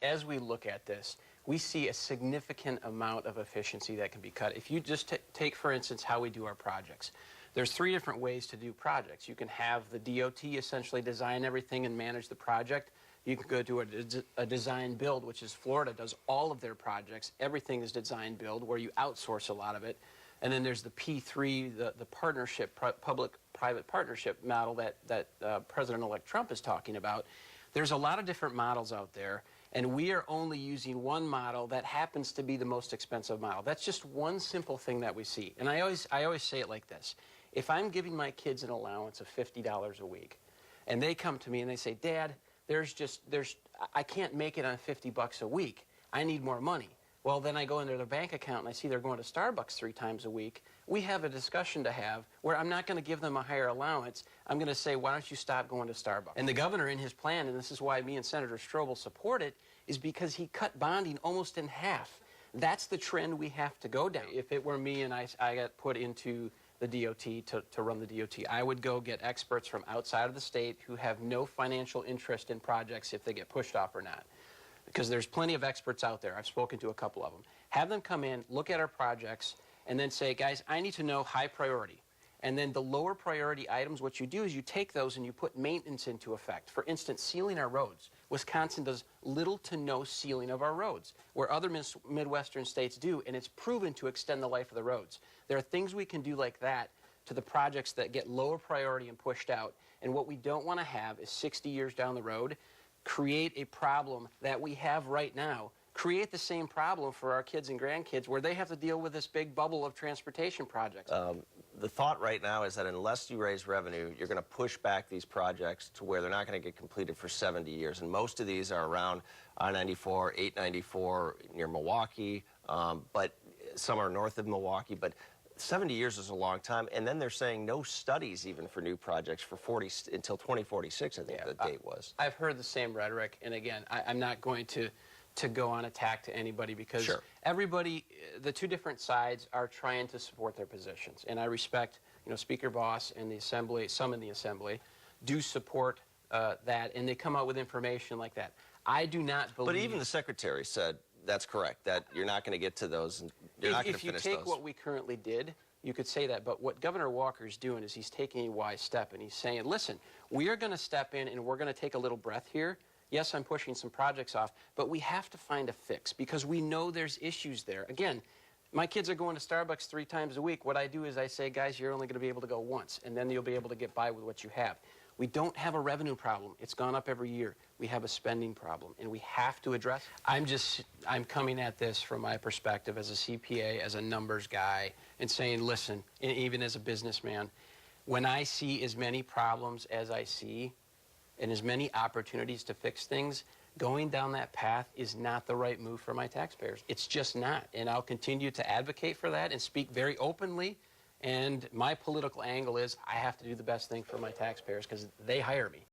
as we look at this, we see a significant amount of efficiency that can be cut. If you just take, for instance, how we do our projects. There's 3 different ways to do projects. You can have the DOT essentially design everything and manage the project. You can go to a design build, which is Florida does all of their projects. Everything is design build, where you outsource a lot of it. And then there's the P3, the partnership, public-private partnership model that President-elect Trump is talking about. There's a lot of different models out there, and we are only using one model that happens to be the most expensive model. That's just one simple thing that we see. And I always say it like this. If I'm giving my kids an allowance of $50 a week, and they come to me and they say, Dad, I can't make it on $50 a week. I need more money. Well, then I go into their bank account and I see they're going to Starbucks 3 times a week. We have a discussion to have where I'm not going to give them a higher allowance. I'm going to say, why don't you stop going to Starbucks? And the governor in his plan, and this is why me and Senator Strobel support it, is because he cut bonding almost in half. That's the trend we have to go down. If it were me and I got put into the DOT to run the DOT, I would go get experts from outside of the state who have no financial interest in projects if they get pushed off or not. Because there's plenty of experts out there. I've spoken to a couple of them. Have them come in, look at our projects, and then say, guys, I need to know high priority. And then the lower priority items, what you do is you take those and you put maintenance into effect. For instance, sealing our roads. Wisconsin does little to no sealing of our roads, where other Midwestern states do, and it's proven to extend the life of the roads. There are things we can do like that to the projects that get lower priority and pushed out. And what we don't want to have is 60 years down the road, create a problem that we have right now, create the same problem for our kids and grandkids where they have to deal with this big bubble of transportation projects. The thought right now is that unless you raise revenue, you're going to push back these projects to where they're not going to get completed for 70 years. And most of these are around I-94, 894 near Milwaukee, but some are north of Milwaukee. But 70 years is a long time, and then they're saying no studies even for new projects for until 2046, I think the date was. I've heard the same rhetoric, and again, I'm not going to go on attack to anybody because everybody, the 2 different sides are trying to support their positions, and I respect, Speaker Boss and the Assembly, some in the Assembly, do support that, and they come out with information like that. I do not believe... But even the Secretary said that's correct, that you're not going to get to those, and you're not going to finish those. If you take what we currently did, you could say that, but what Governor Walker's doing is he's taking a wise step, and he's saying, listen, we are going to step in and we're going to take a little breath here. Yes, I'm pushing some projects off, but we have to find a fix because we know there's issues there. Again, my kids are going to Starbucks 3 times a week. What I do is I say, guys, you're only going to be able to go once, and then you'll be able to get by with what you have. We don't have a revenue problem. It's gone up every year. We have a spending problem, and we have to address it. I'm coming at this from my perspective as a CPA, as a numbers guy, and saying, listen, and even as a businessman, when I see as many problems as I see and as many opportunities to fix things, going down that path is not the right move for my taxpayers. It's just not, and I'll continue to advocate for that and speak very openly. And my political angle is I have to do the best thing for my taxpayers because they hire me.